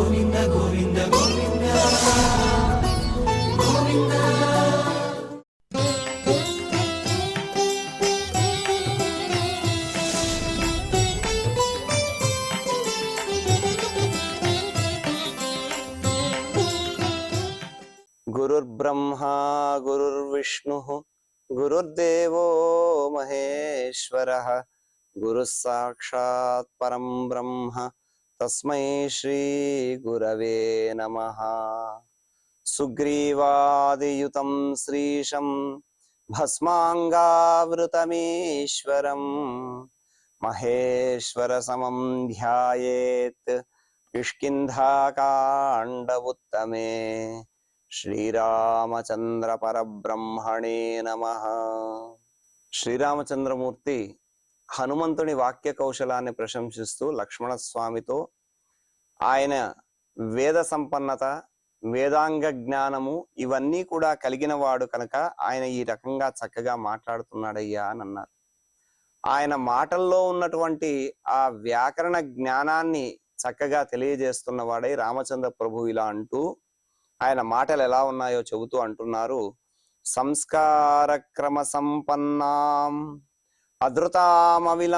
గోవింద గోవింద గోవింద గోవింద. గురుర్బ్రహ్మా గురుర్విష్ణుః గురుర్దేవో మహేశ్వరః గురుః సాక్షాత్ పరం బ్రహ్మ తస్మై శ్రీ గురవే నమః. సుగ్రీవాదియుతం శ్రీశం భస్మాంగావృతమీశ్వరం మహేశ్వర సమం ధ్యాయేత్ కిష్కింధాకాండ ఉత్తమే. శ్రీరామచంద్ర పరబ్రహ్మణే నమః. శ్రీరామచంద్రమూర్తి హనుమంతుని వాక్య కౌశలాన్ని ప్రశంసిస్తూ లక్ష్మణస్వామితో ఆయన వేద సంపన్నత, వేదాంగ జ్ఞానము ఇవన్నీ కూడా కలిగిన వాడు కనుక ఆయన ఈ రకంగా చక్కగా మాట్లాడుతున్నాడయ్యా అని అన్నారు. ఆయన మాటల్లో ఉన్నటువంటి ఆ వ్యాకరణ జ్ఞానాన్ని చక్కగా తెలియజేస్తున్న వాడై రామచంద్ర ప్రభు ఇలా అంటూ ఆయన మాటలు ఎలా ఉన్నాయో చెబుతూ అంటున్నారు. సంస్కార క్రమ సంపన్నాం అధృతామవిలంబితాం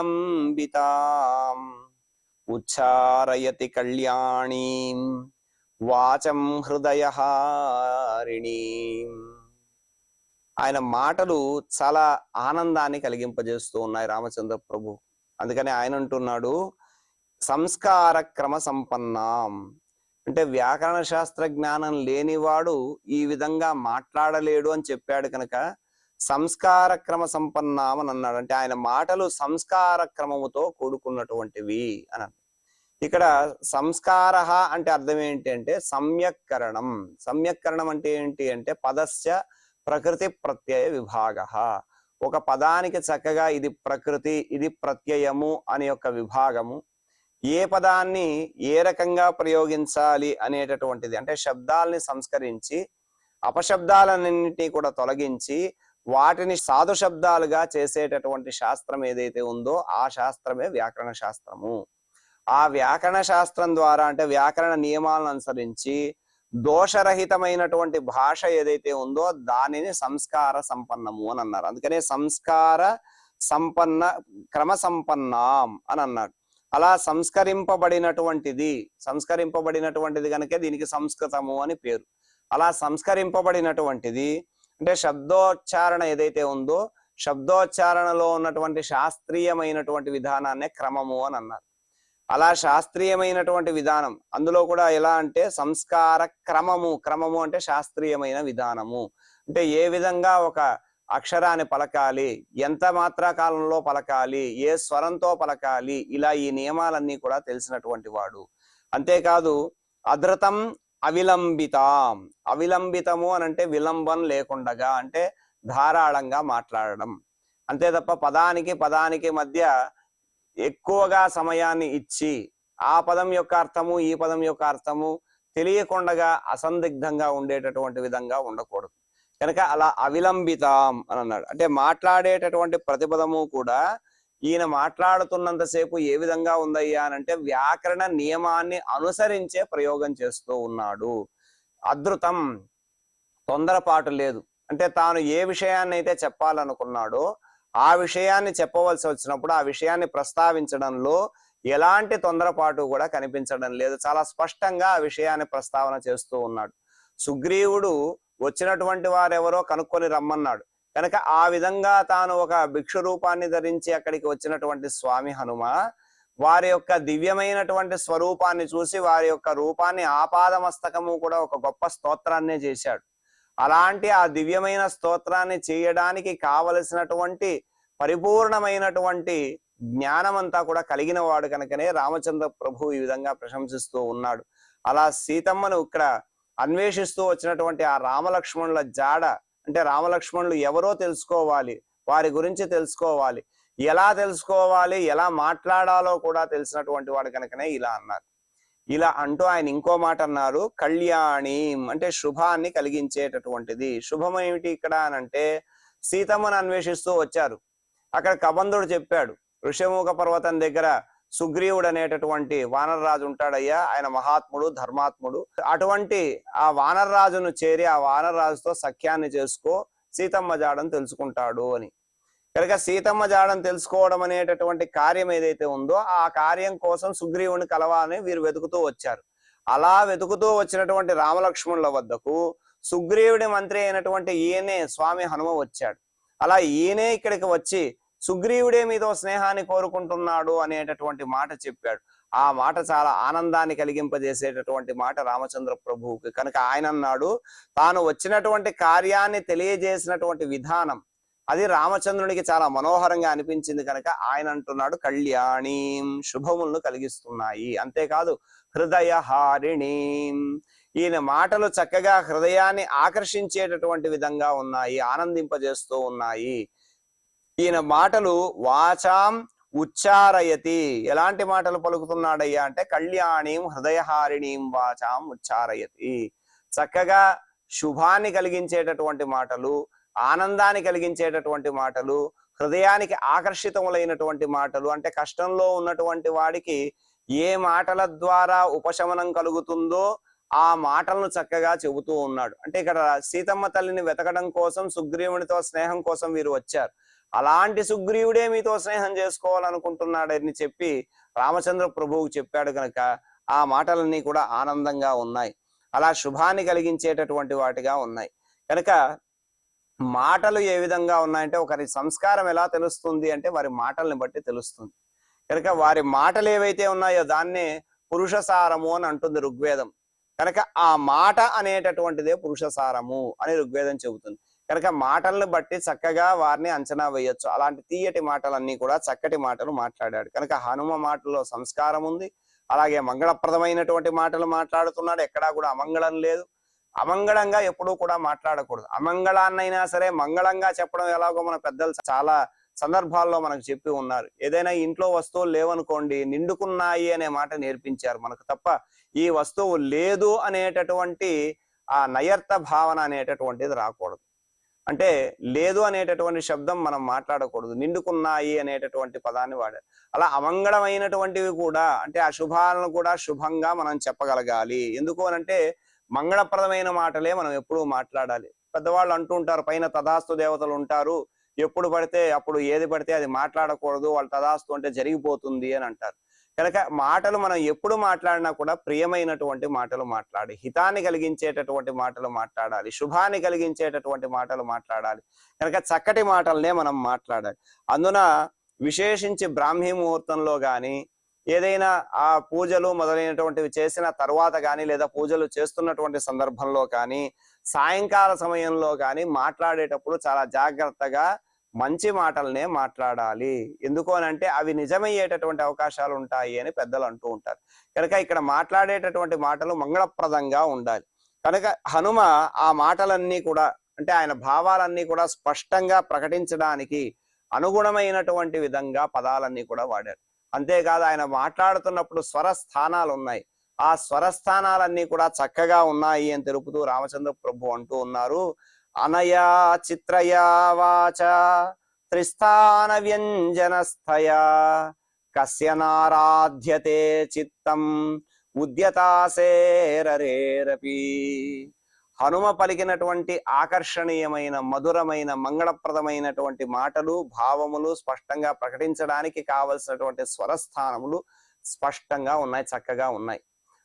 ఉచ్చారయతి కళ్యాణీం వాచం హృదయహారిణీం. ఆయన మాటలు చాలా ఆనందాన్ని కలిగింపజేస్తూ ఉన్నాయి రామచంద్ర ప్రభు. అందుకని ఆయన అంటున్నాడు సంస్కార క్రమ సంపన్నాం అంటే వ్యాకరణ శాస్త్ర జ్ఞానం లేనివాడు ఈ విధంగా మాట్లాడలేడు అని చెప్పాడు కనుక సంస్కార క్రమ సంపన్నాం అని అన్నాడు. అంటే ఆయన మాటలు సంస్కార క్రమముతో కూడుకున్నటువంటివి అని. ఇక్కడ సంస్కార అంటే అర్థం ఏంటి అంటే సమ్యక్కరణం. సమ్యక్కరణం అంటే ఏంటి అంటే పదస్య ప్రకృతి ప్రత్యయ విభాగ. ఒక పదానికి చక్కగా ఇది ప్రకృతి ఇది ప్రత్యయము అనే యొక్క విభాగము, ఏ పదాన్ని ఏ రకంగా ప్రయోగించాలి అనేటటువంటిది, అంటే శబ్దాలని సంస్కరించి అపశబ్దాలన్నింటినీ కూడా తొలగించి వాటిని సాధు శబ్దాలుగా చేసేటటువంటి శాస్త్రం ఏదైతే ఉందో ఆ శాస్త్రమే వ్యాకరణ శాస్త్రము. ఆ వ్యాకరణ శాస్త్రం ద్వారా అంటే వ్యాకరణ నియమాలను అనుసరించి దోషరహితమైనటువంటి భాష ఏదైతే ఉందో దానిని సంస్కార సంపన్నము అని అన్నారు. అందుకనే సంస్కార సంపన్న క్రమ సంపన్నాం అని అన్నాడు. అలా సంస్కరింపబడినటువంటిది కనుక దీనికి సంస్కృతము అని పేరు. అలా సంస్కరింపబడినటువంటిది అంటే శబ్దోచ్చారణ ఏదైతే ఉందో శబ్దోచ్చారణలో ఉన్నటువంటి శాస్త్రీయమైనటువంటి విధానాన్నే క్రమము అని అన్నారు. అలా శాస్త్రీయమైనటువంటి విధానం అందులో కూడా ఎలా అంటే సంస్కార క్రమము అంటే శాస్త్రీయమైన విధానము. అంటే ఏ విధంగా ఒక అక్షరాన్ని పలకాలి, ఎంత మాత్రా కాలంలో పలకాలి, ఏ స్వరంతో పలకాలి, ఇలా ఈ నియమాలన్నీ కూడా తెలిసినటువంటి వాడు. అంతేకాదు అధృతం అవిలంబితాం. అవిలంబితము అని అంటే విలంబం లేకుండగా అంటే ధారాళంగా మాట్లాడడం. అంతే తప్ప పదానికి మధ్య ఎక్కువగా సమయాన్ని ఇచ్చి ఆ పదం యొక్క అర్థము ఈ పదం యొక్క అర్థము తెలియకుండగా అసందిగ్ధంగా ఉండేటటువంటి విధంగా ఉండకూడదు. కనుక అలా అవిలంబితాం అని అన్నాడు. అంటే మాట్లాడేటటువంటి ప్రతిపదము కూడా ఈయన మాట్లాడుతున్నంతసేపు ఏ విధంగా ఉందయ్యా అని అంటే వ్యాకరణ నియమాన్ని అనుసరించే ప్రయోగం చేస్తూ ఉన్నాడు. అధృతం తొందరపాటు లేదు. అంటే తాను ఏ విషయాన్ని అయితే చెప్పాలనుకున్నాడో ఆ విషయాన్ని చెప్పవలసి వచ్చినప్పుడు ఆ విషయాన్ని ప్రస్తావించడంలో ఎలాంటి తొందరపాటు కూడా కనిపించడం లేదు. చాలా స్పష్టంగా ఆ విషయాన్ని ప్రస్తావన చేస్తూ ఉన్నాడు. సుగ్రీవుడు వచ్చినటువంటి వారెవరో కనుక్కొని రమ్మన్నాడు కనుక ఆ విధంగా తాను ఒక భిక్షు రూపాన్ని ధరించి అక్కడికి వచ్చినటువంటి స్వామి హనుమ వారి యొక్క దివ్యమైనటువంటి స్వరూపాన్ని చూసి వారి యొక్క రూపాన్ని ఆపాదమస్తకము కూడా ఒక గొప్ప స్తోత్రాన్నే చేశాడు. అలాంటి ఆ దివ్యమైన స్తోత్రాన్ని చేయడానికి కావలసినటువంటి పరిపూర్ణమైనటువంటి జ్ఞానమంతా కూడా కలిగిన వాడు కనుకనే రామచంద్ర ప్రభు ఈ విధంగా ప్రశంసిస్తూ ఉన్నాడు. అలా సీతమ్మను ఇక్కడ అన్వేషిస్తూ వచ్చినటువంటి ఆ రామలక్ష్మణుల జాడ అంటే రామలక్ష్మణులు ఎవరో తెలుసుకోవాలి, వారి గురించి తెలుసుకోవాలి, ఎలా తెలుసుకోవాలి, ఎలా మాట్లాడాలో కూడా తెలిసినటువంటి వాడు కనుకనే ఇలా అన్నారు. ఇలా అంటూ ఆయన ఇంకో మాట అన్నారు, కళ్యాణి అంటే శుభాన్ని కలిగించేటటువంటిది. శుభం ఏమిటి ఇక్కడ అనంటే సీతమ్మను అన్వేషిస్తూ వచ్చారు. అక్కడ కబంధుడు చెప్పాడు ఋషముఖ పర్వతం దగ్గర సుగ్రీవుడు అనేటటువంటి వానరరాజు ఉంటాడయ్యా, ఆయన మహాత్ముడు ధర్మాత్ముడు. అటువంటి ఆ వానరరాజును చేరి ఆ వానరరాజుతో సఖ్యాన్ని చేసుకో, సీతమ్మ జాడను తెలుసుకుంటాడు అని. కనుక సీతమ్మ జాడను తెలుసుకోవడం అనేటటువంటి కార్యం ఏదైతే ఉందో ఆ కార్యం కోసం సుగ్రీవుని కలవాలని వీరు వెతుకుతూ వచ్చారు. అలా వెతుకుతూ వచ్చినటువంటి రామలక్ష్మణుల వద్దకు సుగ్రీవుడి మంత్రి అయినటువంటి ఈయనే స్వామి హనుమ వచ్చాడు. అలా ఈయనే ఇక్కడికి వచ్చి సుగ్రీవుడే మీతో స్నేహాన్ని కోరుకుంటున్నాడు అనేటటువంటి మాట చెప్పాడు. ఆ మాట చాలా ఆనందాన్ని కలిగింపజేసేటటువంటి మాట రామచంద్ర ప్రభువుకి. కనుక ఆయన అన్నాడు, తాను వచ్చినటువంటి కార్యాన్ని తెలియజేసినటువంటి విధానం అది రామచంద్రునికి చాలా మనోహరంగా అనిపించింది. కనుక ఆయన అంటున్నాడు, కళ్యాణీం, శుభములను కలిగిస్తున్నాయి. అంతేకాదు హృదయహారిణీం, ఈయన మాటలు చక్కగా హృదయాన్ని ఆకర్షించేటటువంటి విధంగా ఉన్నాయి, ఆనందింపజేస్తూ ఉన్నాయి. ఈయన మాటలు వాచాం ఉచ్చారయతి, ఎలాంటి మాటలు పలుకుతున్నాడయ్యా అంటే కళ్యాణీం హృదయహారిణీం వాచాం ఉచ్చారయతి, చక్కగా శుభాన్ని కలిగించేటటువంటి మాటలు, ఆనందాన్ని కలిగించేటటువంటి మాటలు, హృదయానికి ఆకర్షితములైనటువంటి మాటలు. అంటే కష్టంలో ఉన్నటువంటి వాడికి ఏ మాటల ద్వారా ఉపశమనం కలుగుతుందో ఆ మాటలను చక్కగా చెబుతూ ఉన్నాడు. అంటే ఇక్కడ సీతమ్మ తల్లిని వెతకడం కోసం సుగ్రీవునితో స్నేహం కోసం వీరు వచ్చారు. అలాంటి సుగ్రీవుడే మీతో స్నేహం చేసుకోవాలనుకుంటున్నాడని చెప్పి రామచంద్ర ప్రభువుకు చెప్పాడు. కనుక ఆ మాటలన్నీ కూడా ఆనందంగా ఉన్నాయి, అలా శుభాన్ని కలిగించేటటువంటి వాటిగా ఉన్నాయి. కనుక మాటలు ఏ విధంగా ఉన్నాయంటే ఒకరి సంస్కారం ఎలా తెలుస్తుంది అంటే వారి మాటల్ని బట్టి తెలుస్తుంది. కనుక వారి మాటలు ఏవైతే ఉన్నాయో దాన్నే పురుషసారము అని అంటుంది ఋగ్వేదం. కనుక ఆ మాట అనేటటువంటిదే పురుషసారము అని ఋగ్వేదం చెబుతుంది. కనుక మాటలను బట్టి చక్కగా వారిని అంచనా వేయొచ్చు. అలాంటి తీయటి మాటలన్నీ కూడా చక్కటి మాటలు మాట్లాడాడు. కనుక హనుమ మాటల్లో సంస్కారం ఉంది. అలాగే మంగళప్రదమైనటువంటి మాటలు మాట్లాడుతున్నాడు, ఎక్కడా కూడా అమంగళం లేదు. అమంగళంగా ఎప్పుడూ కూడా మాట్లాడకూడదు. అమంగళాన్నైనా సరే మంగళంగా చెప్పడం ఎలాగో మన పెద్దలు చాలా సందర్భాల్లో మనకు చెప్పి ఉన్నారు. ఏదైనా ఇంట్లో వస్తువులు లేవనుకోండి, నిండుకున్నాయి అనే మాట నేర్పించారు మనకు, తప్ప ఈ వస్తువు లేదు అనేటటువంటి ఆ నయర్థ భావన అనేటటువంటిది రాకూడదు. అంటే లేదు అనేటటువంటి శబ్దం మనం మాట్లాడకూడదు, నిండుకున్నాయి అనేటటువంటి పదాన్ని వాడారు. అలా అమంగళమైనటువంటివి కూడా అంటే అశుభాలను కూడా శుభంగా మనం చెప్పగలగాలి. ఎందుకు అనంటే మంగళప్రదమైన మాటలే మనం ఎప్పుడూ మాట్లాడాలి. పెద్దవాళ్ళు అంటూ ఉంటారు, పైన తదాస్తు దేవతలు ఉంటారు, ఎప్పుడు పడితే అప్పుడు ఏది పడితే అది మాట్లాడకూడదు, వాళ్ళు తదాస్తు అంటే జరిగిపోతుంది అని అంటారు. కనుక మాటలు మనం ఎప్పుడు మాట్లాడినా కూడా ప్రియమైనటువంటి మాటలు మాట్లాడి, హితాన్ని కలిగించేటటువంటి మాటలు మాట్లాడాలి, శుభాన్ని కలిగించేటటువంటి మాటలు మాట్లాడాలి. కనుక చక్కటి మాటలనే మనం మాట్లాడాలి. అందున విశేషించి బ్రాహ్మీ ముహూర్తంలో గాని ఏదైనా ఆ పూజలు మొదలైనటువంటివి చేసిన తర్వాత కానీ లేదా పూజలు చేస్తున్నటువంటి సందర్భంలో కానీ సాయంకాల సమయంలో కానీ మాట్లాడేటప్పుడు చాలా జాగ్రత్తగా మంచి మాటలనే మాట్లాడాలి. ఎందుకు అనంటే అవి నిజమయ్యేటటువంటి అవకాశాలు ఉంటాయి అని పెద్దలు అంటూ ఉంటారు. కనుక ఇక్కడ మాట్లాడేటటువంటి మాటలు మంగళప్రదంగా ఉండాలి. కనుక హనుమ ఆ మాటలన్నీ కూడా అంటే ఆయన భావాలన్నీ కూడా స్పష్టంగా ప్రకటించడానికి అనుగుణమైనటువంటి విధంగా పదాలన్నీ కూడా వాడారు. అంతేకాదు ఆయన మాట్లాడుతున్నప్పుడు స్వరస్థానాలు ఉన్నాయి, ఆ స్వరస్థానాలన్నీ కూడా చక్కగా ఉన్నాయి అని తెలుపుతూ రామచంద్ర ప్రభు అంటూ ఉన్నారు, అనయా చిత్రయా వాచ త్రిస్థాన వ్యంజనస్థయా కస్య నారాధ్యతే చిత్తం ఉద్యతాసేరరేరపి. హనుమ పలికినటువంటి ఆకర్షణీయమైన మధురమైన మంగళప్రదమైనటువంటి మాటలు భావములు స్పష్టంగా ప్రకటించడానికి కావలసినటువంటి స్వరస్థానములు స్పష్టంగా ఉన్నాయి, చక్కగా ఉన్నాయి.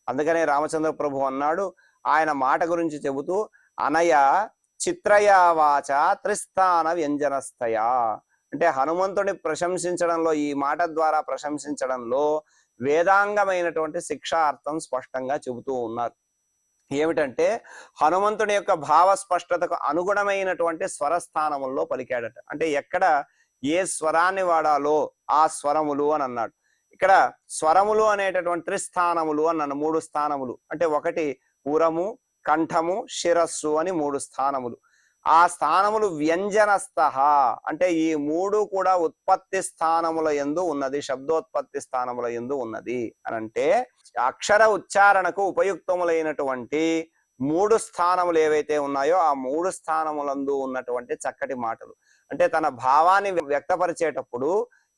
అందుకనే రామచంద్ర ప్రభు అన్నాడు ఆయన మాట గురించి చెబుతూ, అనయ చిత్రయా వాచ త్రిస్థాన వ్యంజనస్థయా. అంటే హనుమంతుని ప్రశంసించడంలో, ఈ మాట ద్వారా ప్రశంసించడంలో వేదాంగమైనటువంటి శిక్షార్థం స్పష్టంగా చెబుతూ ఉన్నారు. ఏమిటంటే హనుమంతుని యొక్క భావ స్పష్టతకు అనుగుణమైనటువంటి స్వరస్థానముల్లో పలికాడట. అంటే ఎక్కడ ఏ స్వరాన్ని వాడాలో ఆ స్వరములు అని అన్నాడు. ఇక్కడ స్వరములు అనేటటువంటి త్రిస్థానములు అన్నాను, 3 స్థానములు. అంటే ఒకటి ఉరము, కంఠము, శిరస్సు అని 3 స్థానములు. ఆ స్థానములు వ్యంజనస్థ అంటే ఈ 3 కూడా ఉత్పత్తి స్థానముల యందు ఉన్నది, శబ్దోత్పత్తి స్థానముల యందు ఉన్నది అని అంటే అక్షర ఉచ్చారణకు ఉపయుక్తములైనటువంటి 3 స్థానములు ఏవైతే ఉన్నాయో ఆ 3 స్థానములందు ఉన్నటువంటి చక్కటి మాటలు. అంటే తన భావాన్ని వ్యక్తపరిచేటప్పుడు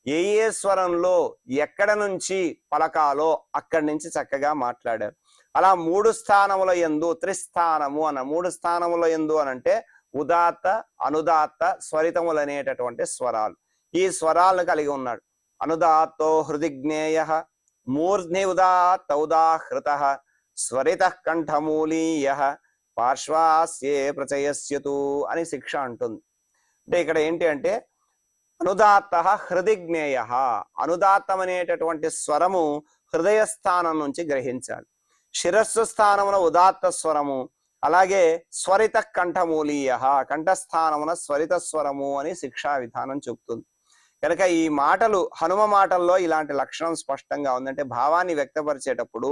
ఏ స్వరంలో ఎక్కడ నుంచి పలకాలో అక్కడి నుంచి చక్కగా మాట్లాడారు. అలా 3 స్థానముల యందు, త్రిస్థానము అన్న 3 స్థానముల యందు అనంటే ఉదాత్త, అనుదాత్త, స్వరితములు అనేటటువంటి స్వరాలు. ఈ స్వరాలను కలిగి ఉన్నాడు. అనుదాత్తో హృదిజ్ఞేయ, మూర్ధ్ని ఉదాత్త ఉదాహృత, స్వరిత కంఠమూలీయ, పార్శ్వాస్యే ప్రచయస్యతు అని శిక్ష అంటుంది. అంటే ఇక్కడ ఏంటి అంటే అనుదాత్త హృదిజ్ఞేయ, అనుదాత్తం అనేటటువంటి స్వరము హృదయ స్థానం నుంచి గ్రహించాలి. శిరస్సు స్థానమున ఉదాత్త స్వరము, అలాగే స్వరిత కంఠమూలీయ, కంఠస్థానమున స్వరిత స్వరము అని శిక్షా విధానం చెప్తుంది. కనుక ఈ మాటలు హనుమ మాటల్లో ఇలాంటి లక్షణం స్పష్టంగా ఉందంటే భావాన్ని వ్యక్తపరిచేటప్పుడు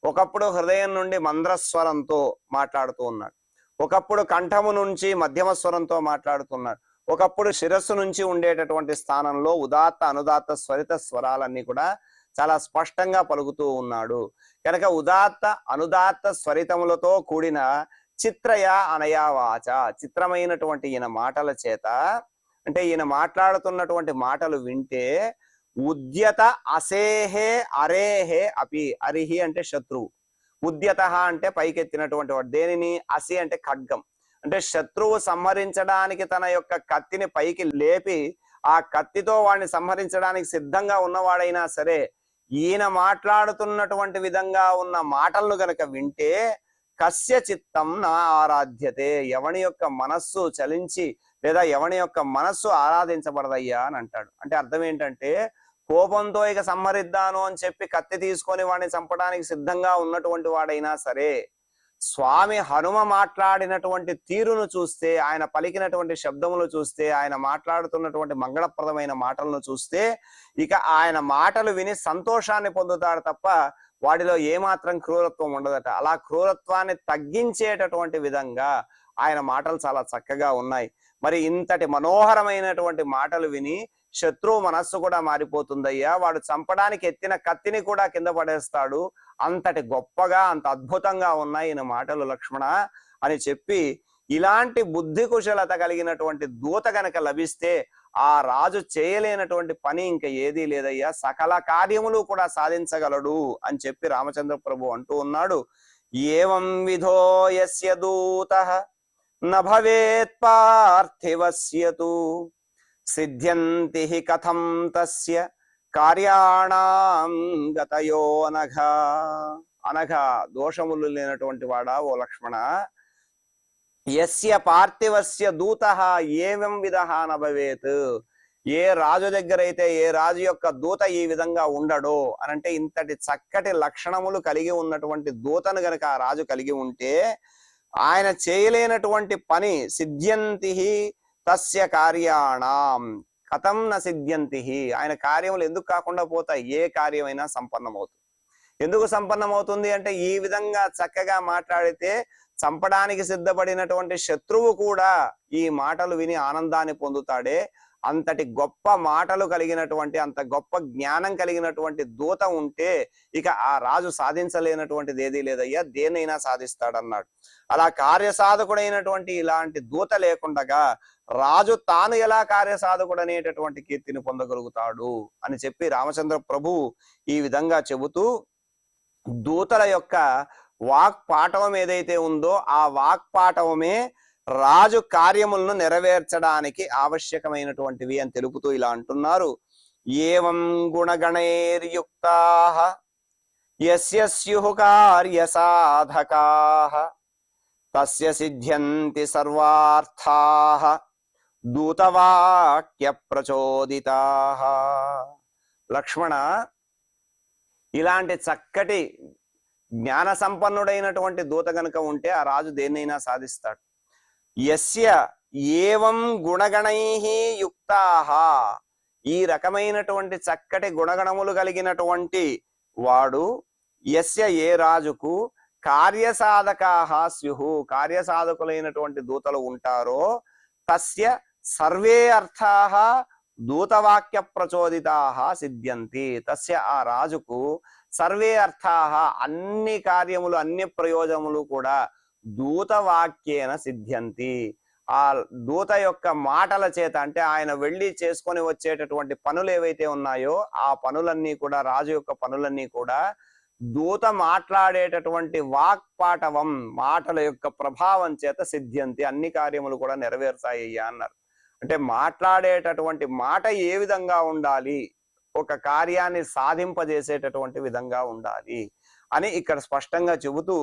ఒకప్పుడు హృదయం నుండి మంద్రస్వరంతో మాట్లాడుతూ ఉన్నాడు, ఒకప్పుడు కంఠము నుంచి మధ్యమ స్వరంతో మాట్లాడుతున్నాడు, ఒకప్పుడు శిరస్సు నుంచి ఉండేటటువంటి స్థానంలో ఉదాత్త అనుదాత్త స్వరిత స్వరాలన్నీ కూడా చాలా స్పష్టంగా పలుకుతూ ఉన్నాడు. కనుక ఉదాత్త అనుదాత్త స్వరితములతో కూడిన చిత్రయ అనయా వాచ, చిత్రమైనటువంటి ఈయన మాటల చేత, అంటే ఈయన మాట్లాడుతున్నటువంటి మాటలు వింటే ఉద్యత అసేహే అరేహే అపి, అరిహి అంటే శత్రువు, ఉద్యత అంటే పైకెత్తినటువంటి వాడు, దేనిని అసి అంటే ఖడ్గం, అంటే శత్రువు సంహరించడానికి తన యొక్క కత్తిని పైకి లేపి ఆ కత్తితో వాడిని సంహరించడానికి సిద్ధంగా ఉన్నవాడైనా సరే ఈయన మాట్లాడుతున్నటువంటి విధంగా ఉన్న మాటలను గనక వింటే కస్య చిత్తం నా ఆరాధ్యతే, ఎవని యొక్క మనస్సు చలించి లేదా ఎవని యొక్క మనస్సు ఆరాధించబడదయ్యా అని అంటాడు. అంటే అర్థం ఏంటంటే కోపంతో ఇక సంహరిద్దాను అని చెప్పి కత్తి తీసుకొని వాడిని చంపడానికి సిద్ధంగా ఉన్నటువంటి వాడైనా సరే స్వామి హనుమ మాట్లాడినటువంటి తీరును చూస్తే, ఆయన పలికినటువంటి శబ్దములు చూస్తే, ఆయన మాట్లాడుతున్నటువంటి మంగళప్రదమైన మాటలను చూస్తే ఇక ఆయన మాటలు విని సంతోషాన్ని పొందుతాడు తప్ప వాడిలో ఏమాత్రం క్రూరత్వం ఉండదట. అలా క్రూరత్వాన్ని తగ్గించేటటువంటి విధంగా ఆయన మాటలు చాలా చక్కగా ఉన్నాయి. మరి ఇంతటి మనోహరమైనటువంటి మాటలు విని శత్రువు మనస్సు కూడా మారిపోతుందయ్యా, వాడు చంపడానికి ఎత్తిన కత్తిని కూడా కింద పడేస్తాడు, అంతటి గొప్పగా అంత అద్భుతంగా ఉన్నాయి ఈయన మాటలు లక్ష్మణ అని చెప్పి, ఇలాంటి బుద్ధి కుశలత కలిగినటువంటి దూత గనక లభిస్తే ఆ రాజు చేయలేనటువంటి పని ఇంకా ఏదీ లేదయ్యా, సకల కార్యములు కూడా సాధించగలడు అని చెప్పి రామచంద్ర ప్రభు అంటూ ఉన్నాడు. ఏవం విధో యస్య దూతః న భవేత్ పార్థివస్యతు సిద్ధ్యంతి హి కథం తస్య కార్యాణం గతయో అనఘా. అనఘా దోషములు లేనటువంటి వాడా ఓ లక్ష్మణ, యస్య పార్థివస్య దూతః ఏవం విధః న భవేత్, ఏ రాజు దగ్గర అయితే ఏ రాజు యొక్క దూత ఈ విధంగా ఉండడో అనంటే ఇంతటి చక్కటి లక్షణములు కలిగి ఉన్నటువంటి దూతను గనక ఆ రాజు కలిగి ఉంటే ఆయన చేయలేనటువంటి పని సిద్ధ్యంతి తస్య కార్యాణం కథం న సిద్ధ్యంతి, ఆయన కార్యములు ఎందుకు కాకుండా పోతాయి, ఏ కార్యమైనా సంపన్నమవుతుంది. ఎందుకు సంపన్నమవుతుంది అంటే ఈ విధంగా చక్కగా మాట్లాడితే చంపడానికి సిద్ధపడినటువంటి శత్రువు కూడా ఈ మాటలు విని ఆనందాన్ని పొందుతాడే, అంతటి గొప్ప మాటలు కలిగినటువంటి అంత గొప్ప జ్ఞానం కలిగినటువంటి దూత ఉంటే ఇక ఆ రాజు సాధించలేనటువంటిది ఏదీ లేదయ్యా, దేనైనా సాధిస్తాడన్నాడు. అలా కార్యసాధకుడైనటువంటి ఇలాంటి దూత లేకుండగా రాజు తాను ఎలా కార్యసాధకుడు అనేటటువంటి కీర్తిని పొందగలుగుతాడు అని చెప్పి రామచంద్ర ప్రభు ఈ విధంగా చెబుతూ దూతల యొక్క వాక్పాటవం ఏదైతే ఉందో ఆ వాక్పాటవమే రాజు కార్యములను నెరవేర్చడానికి ఆవశ్యకమైనటువంటివి అని తెలుపుతూ ఇలా అంటున్నారు. ఏవం గుణగణైర్యుక్తాః యస్య స్యుః కార్యసాధకాః తస్య సిద్ధ్యంతి సర్వార్థాః దూతవాక్య ప్రచోదితాః. లక్ష్మణ, ఇలాంటి చక్కటి జ్ఞాన సంపన్నుడైనటువంటి దూత గనుక ఉంటే ఆ రాజు దేన్నైనా సాధిస్తాడు. యస్య ఏవం గుణగణైః యుక్తాః, ఈ రకమైనటువంటి చక్కటి గుణగణములు కలిగినటువంటి వాడు యస్య ఏ రాజుకు కార్యసాధకాః స్యుః, కార్యసాధకులైనటువంటి దూతలు ఉంటారో తస్య సర్వే అర్థాః దూతవాక్య ప్రచోదితాః సిద్ధ్యంతి, తస్య ఆ రాజుకు సర్వే అర్థాః అన్ని కార్యములు అన్ని ప్రయోజనములు కూడా దూతవాక్యేన సిద్ధ్యంతి, ఆ దూత యొక్క మాటల చేత, అంటే ఆయన వెళ్ళి చేసుకొని వచ్చేటటువంటి పనులు ఏవైతే ఉన్నాయో ఆ పనులన్నీ కూడా, రాజు యొక్క పనులన్నీ కూడా దూత మాట్లాడేటటువంటి వాక్పాటవం, మాటల యొక్క ప్రభావం చేత సిద్ధ్యంతి, అన్ని కార్యములు కూడా నెరవేరుతాయ్యా అన్నారు. అంటే మాట్లాడేటటువంటి మాట ఏ విధంగా ఉండాలి, ఒక కార్యాన్ని సాధింపజేసేటటువంటి విధంగా ఉండాలి అని ఇక్కడ స్పష్టంగా చెబుతూ,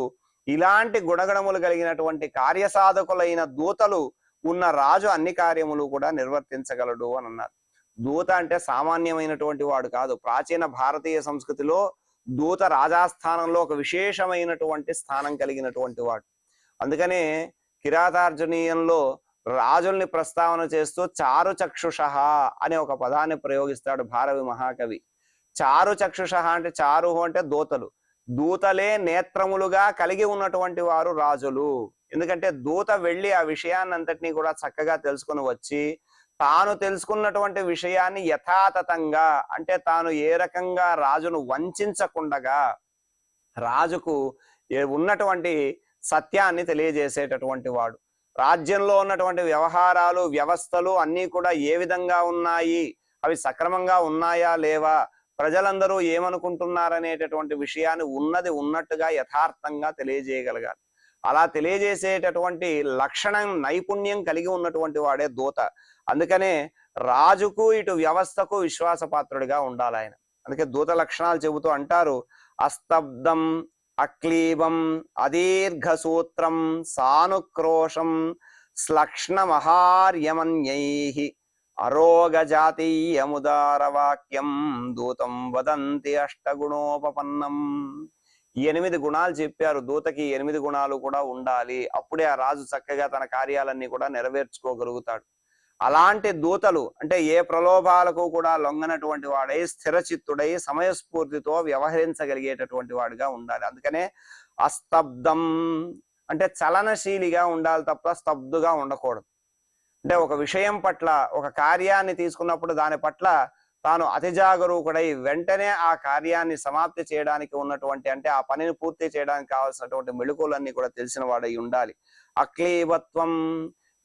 ఇలాంటి గుణగణములు కలిగినటువంటి కార్యసాధకులైన దూతలు ఉన్న రాజు అన్ని కార్యములు కూడా నిర్వర్తించగలడు అని అన్నారు. దూత అంటే సామాన్యమైనటువంటి వాడు కాదు. ప్రాచీన భారతీయ సంస్కృతిలో దూత రాజాస్థానంలో ఒక విశేషమైనటువంటి స్థానం కలిగినటువంటి వాడు. అందుకనే కిరాతార్జునీయంలో రాజుల్ని ప్రస్తావన చేస్తూ చారు చక్షుష అనే ఒక పదాన్ని ప్రయోగిస్తాడు భారవి మహాకవి. చారు చక్షుష అంటే, చారు అంటే దూతలు, దూతలే నేత్రములుగా కలిగి ఉన్నటువంటి వారు రాజులు. ఎందుకంటే దూత వెళ్ళి ఆ విషయాన్నంతటినీ కూడా చక్కగా తెలుసుకుని వచ్చి, తాను తెలుసుకున్నటువంటి విషయాన్ని యథాతథంగా, అంటే తాను ఏ రకంగా రాజును వంచకుండగా రాజుకు ఉన్నటువంటి సత్యాన్ని తెలియజేసేటటువంటి వాడు. రాజ్యంలో ఉన్నటువంటి వ్యవహారాలు, వ్యవస్థలు అన్నీ కూడా ఏ విధంగా ఉన్నాయి, అవి సక్రమంగా ఉన్నాయా లేవా, ప్రజలందరూ ఏమనుకుంటున్నారనేటటువంటి విషయాన్ని ఉన్నది ఉన్నట్టుగా యథార్థంగా తెలియజేయగలగాలి. అలా తెలియజేసేటటువంటి లక్షణం, నైపుణ్యం కలిగి ఉన్నటువంటి వాడే దూత. అందుకనే రాజుకు ఇటు వ్యవస్థకు విశ్వాసపాత్రుడిగా ఉండాలి ఆయన. అందుకే దూత లక్షణాలు చెబుతూ అంటారు, అస్తబ్దం అక్లీబం అదీర్ఘ సూత్రం సానుక్రోశం శ్లక్ష్ణమహార్యమన్యైః అరోగ జాతీయముదార వాక్యం దూతం వదంతి అష్టగుణోపపన్నం. 8 గుణాలు చెప్పారు. దూతకి 8 గుణాలు కూడా ఉండాలి. అప్పుడే ఆ రాజు చక్కగా తన కార్యాలన్నీ కూడా నెరవేర్చుకోగలుగుతాడు. అలాంటి దూతలు అంటే ఏ ప్రలోభాలకు కూడా లొంగనటువంటి వాడై, స్థిరచిత్తుడై, సమయస్ఫూర్తితో వ్యవహరించగలిగేటటువంటి వాడిగా ఉండాలి. అందుకనే అస్తబ్దం అంటే చలనశీలిగా ఉండాలి తప్ప స్తబ్దుగా ఉండకూడదు. అంటే ఒక విషయం పట్ల, ఒక కార్యాన్ని తీసుకున్నప్పుడు దాని పట్ల తాను అతి జాగరూకుడై వెంటనే ఆ కార్యాన్ని సమాప్తి చేయడానికి ఉన్నటువంటి, అంటే ఆ పనిని పూర్తి చేయడానికి కావాల్సినటువంటి మెళుకువలన్నీ కూడా తెలిసిన వాడై ఉండాలి. అక్లీబత్వం,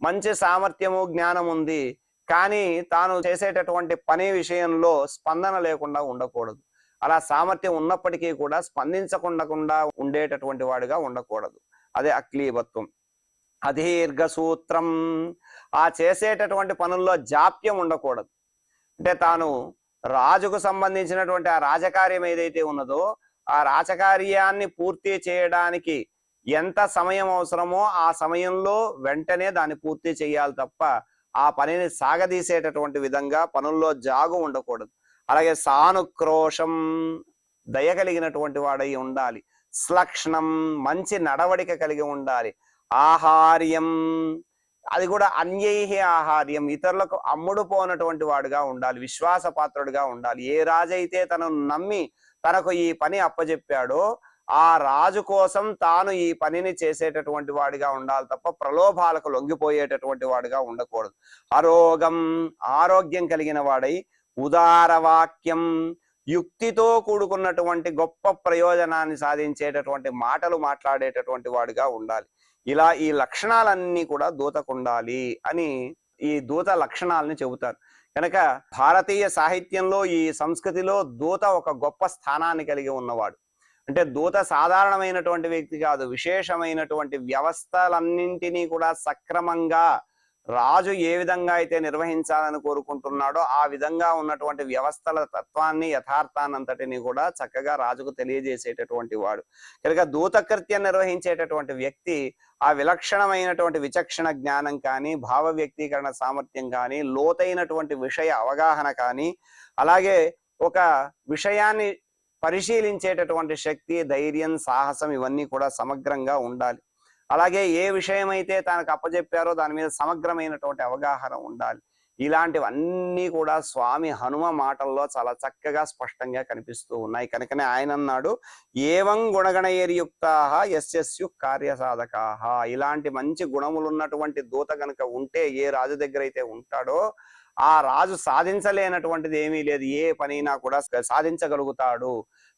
మంచి సామర్థ్యము, జ్ఞానం ఉంది, కానీ తాను చేసేటటువంటి పని విషయంలో స్పందన లేకుండా ఉండకూడదు. అలా సామర్థ్యం ఉన్నప్పటికీ కూడా స్పందించకుండా ఉండేటటువంటి వాడిగా ఉండకూడదు. అదే అక్లీబత్వం. అదీర్ఘ సూత్రం, ఆ చేసేటటువంటి పనుల్లో జాప్యం ఉండకూడదు. అంటే తాను రాజుకు సంబంధించినటువంటి ఆ రాజకార్యం ఏదైతే ఉన్నదో ఆ రాజకార్యాన్ని పూర్తి చేయడానికి ఎంత సమయం అవసరమో ఆ సమయంలో వెంటనే దాన్ని పూర్తి చేయాలి తప్ప ఆ పనిని సాగదీసేటటువంటి విధంగా పనుల్లో జాగు ఉండకూడదు. అలాగే సానుక్రోశం, దయ కలిగినటువంటి వాడై ఉండాలి. శ్లక్ష్ణం, మంచి నడవడిక కలిగి ఉండాలి. ఆహార్యం, అది కూడా అన్యైహి ఆహార్యం, ఇతరులకు అమ్ముడు పోనటువంటి వాడుగా ఉండాలి. విశ్వాసపాత్రుడిగా ఉండాలి. ఏ రాజైతే తనను నమ్మి తనకు ఈ పని అప్పజెప్పాడో ఆ రాజు కోసం తాను ఈ పనిని చేసేటటువంటి వాడిగా ఉండాలి తప్ప ప్రలోభాలకు లొంగిపోయేటటువంటి వాడిగా ఉండకూడదు. అరోగం, ఆరోగ్యం కలిగిన వాడై, ఉదార వాక్యం, యుక్తితో కూడుకున్నటువంటి గొప్ప ప్రయోజనాన్ని సాధించేటటువంటి మాటలు మాట్లాడేటటువంటి వాడిగా ఉండాలి. ఇలా ఈ లక్షణాలన్నీ కూడా దూతకుండాలి అని ఈ దూత లక్షణాలని చెబుతారు. కనుక భారతీయ సాహిత్యంలో, ఈ సంస్కృతిలో దూత ఒక గొప్ప స్థానాన్ని కలిగి ఉన్నవాడు. అంటే దూత సాధారణమైనటువంటి వ్యక్తి కాదు, విశేషమైనటువంటి వ్యవస్థలన్నింటినీ కూడా సక్రమంగా రాజు ఏ విధంగా అయితే నిర్వహించాలని కోరుకుంటున్నాడో ఆ విధంగా ఉన్నటువంటి వ్యవస్థల తత్వాన్ని, యథార్థాన్ని అంతటిని కూడా చక్కగా రాజుకు తెలియజేసేటటువంటి వాడు. కనుక దూతకృత్యం నిర్వహించేటటువంటి వ్యక్తి ఆ విలక్షణమైనటువంటి విచక్షణ జ్ఞానం కానీ, భావ వ్యక్తీకరణ సామర్థ్యం కానీ, లోతైనటువంటి విషయ అవగాహన కానీ, అలాగే ఒక విషయాన్ని పరిశీలించేటటువంటి శక్తి, ధైర్యం, సాహసం ఇవన్నీ కూడా సమగ్రంగా ఉండాలి. అలాగే ఏ విషయమైతే తనకు అప్పచెప్పారో దాని మీద సమగ్రమైనటువంటి అవగాహన ఉండాలి. ఇలాంటివన్నీ కూడా స్వామి హనుమ మాటల్లో చాలా చక్కగా స్పష్టంగా కనిపిస్తూ ఉన్నాయి. కనుకనే ఆయన అన్నాడు, ఏవం గుణగణైర్యుక్తాః యస్యస్యు కార్యసాధకాః. ఇలాంటి మంచి గుణములు ఉన్నటువంటి దూత కనుక ఉంటే, ఏ రాజు దగ్గర అయితే ఉంటాడో ఆ రాజు సాధించలేనటువంటిది ఏమీ లేదు, ఏ పనైనా కూడా సాధించగలుగుతాడు.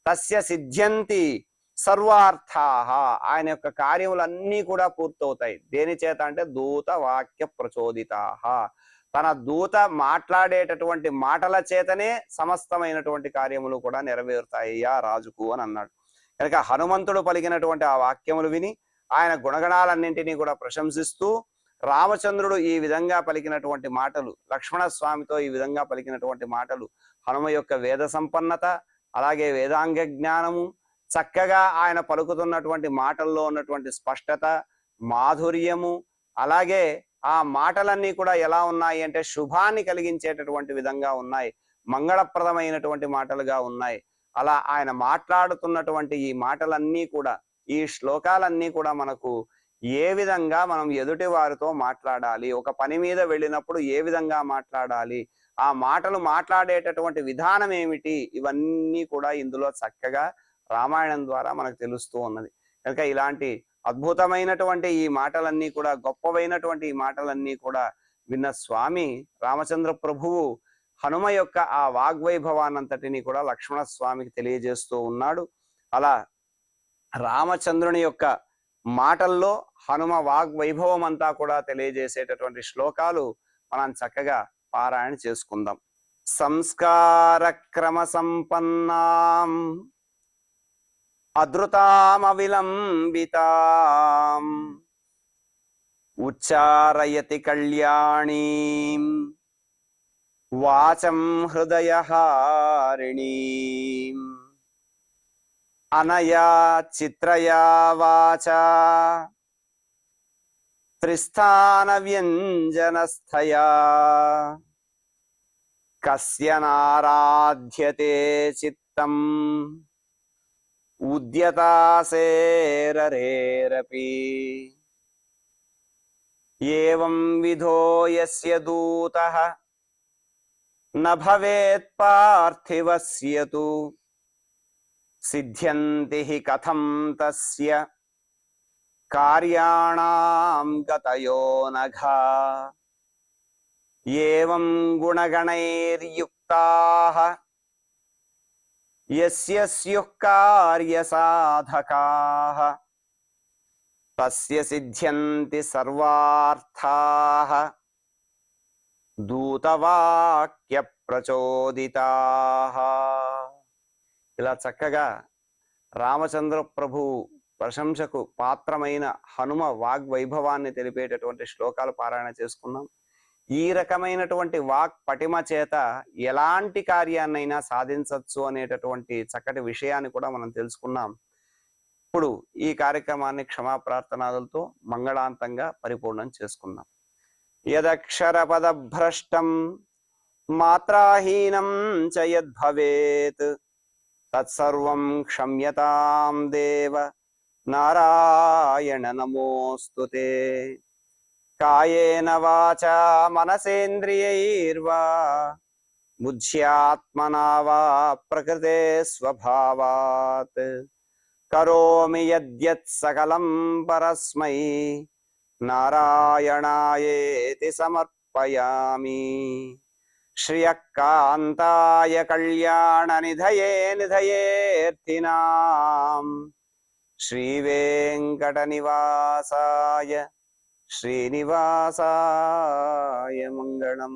తస్య సిద్ధ్యంతి సర్వార్థాహ, ఆయన యొక్క కార్యములన్నీ కూడా పూర్తవుతాయి. దేని చేత అంటే దూత వాక్య ప్రచోదితాహ, తన దూత మాట్లాడేటటువంటి మాటల చేతనే సమస్తమైనటువంటి కార్యములు కూడా నెరవేరుతాయ్యా రాజుకు అని అన్నాడు. కనుక హనుమంతుడు పలికినటువంటి ఆ వాక్యములు విని ఆయన గుణగణాలన్నింటినీ కూడా ప్రశంసిస్తూ రామచంద్రుడు ఈ విధంగా పలికినటువంటి మాటలు, లక్ష్మణ స్వామితో ఈ విధంగా పలికినటువంటి మాటలు, హనుమ యొక్క వేద సంపన్నత, అలాగే వేదాంగ జ్ఞానము, చక్కగా ఆయన పలుకుతున్నటువంటి మాటల్లో ఉన్నటువంటి స్పష్టత, మాధుర్యము, అలాగే ఆ మాటలన్నీ కూడా ఎలా ఉన్నాయి అంటే శుభాన్ని కలిగించేటటువంటి విధంగా ఉన్నాయి, మంగళప్రదమైనటువంటి మాటలుగా ఉన్నాయి. అలా ఆయన మాట్లాడుతున్నటువంటి ఈ మాటలన్నీ కూడా, ఈ శ్లోకాలన్నీ కూడా మనకు ఏ విధంగా మనం ఎదుటి వారితో మాట్లాడాలి, ఒక పని మీద వెళ్ళినప్పుడు ఏ విధంగా మాట్లాడాలి, ఆ మాటలు మాట్లాడేటటువంటి విధానం ఏమిటి, ఇవన్నీ కూడా ఇందులో చక్కగా రామాయణం ద్వారా మనకు తెలుస్తూ ఉన్నది. కనుక ఇలాంటి అద్భుతమైనటువంటి ఈ మాటలన్నీ కూడా, గొప్పవైనటువంటి ఈ మాటలన్నీ కూడా విన్న స్వామి రామచంద్ర ప్రభువు హనుమ యొక్క ఆ వాగ్వైభవాన్నంతటిని కూడా లక్ష్మణ స్వామికి తెలియజేస్తూ ఉన్నాడు. అలా రామచంద్రుని యొక్క మాటల్లో హనుమ వాగ్వైభవం అంతా కూడా తెలియజేసేటటువంటి శ్లోకాలు మనం చక్కగా పారాయణ చేసుకుందాం. సంస్కార క్రమ సంపన్నాం అధృతామవిలంబితాం ఉచ్చారయతి కళ్యాణీం వాచం హృదయహారిణీం అనయా చిత్రయా వాచా త్రిస్థాన వ్యంజనస్థయా కస్య నారాధ్యతే చిత్తం ఉద్యతాసేరరేరపి ఏవం విధో యస్య దూతః న భవేత్ పార్థివస్య తు సిద్ధ్యంతి హి కథం తస్య కార్యాణాం గతయో నఘా ఏవం గుణగణైర్యుక్తాః యస్య స్యుః కార్యసాధకాః తస్య సిద్ధ్యంతి సర్వార్థాః దూతవాక్య ప్రచోదితాః. ఇలా చక్కగా రామచంద్ర ప్రభు ప్రశంసకు పాత్రమైన హనుమ వాగ్వైభవాన్ని తెలిపేటటువంటి శ్లోకాలు పారాయణ చేసుకున్నాం. ఈ రకమైనటువంటి వాక్ పటిమ చేత ఎలాంటి కార్యాన్నైనా సాధించవచ్చు అనేటటువంటి చక్కటి విషయాన్ని కూడా మనం తెలుసుకున్నాం. ఇప్పుడు ఈ కార్యక్రమాన్ని క్షమాప్రార్థనాలతో మంగళాంతంగా పరిపూర్ణం చేసుకుందాం. యదక్షర పద భ్రష్టం మాత్రాహీనం చ యద్భవేత్ తత్సర్వం క్షమ్యతాం దేవ నారాయణ నమోస్తుతే. కాయేన వాచా మనసేంద్రియైర్వా బుద్ధ్యాత్మనా వా ప్రకృతే స్వభావాత్ కరోమి యద్యత్ సకలం పరస్మై నారాయణాయేతి సమర్పయామి. శ్రియకాంతాయ కళ్యాణ నిధయే నిధయేర్థినాం శ్రీవేంకట నివాసాయ శ్రీనివాసాయ మంగళం.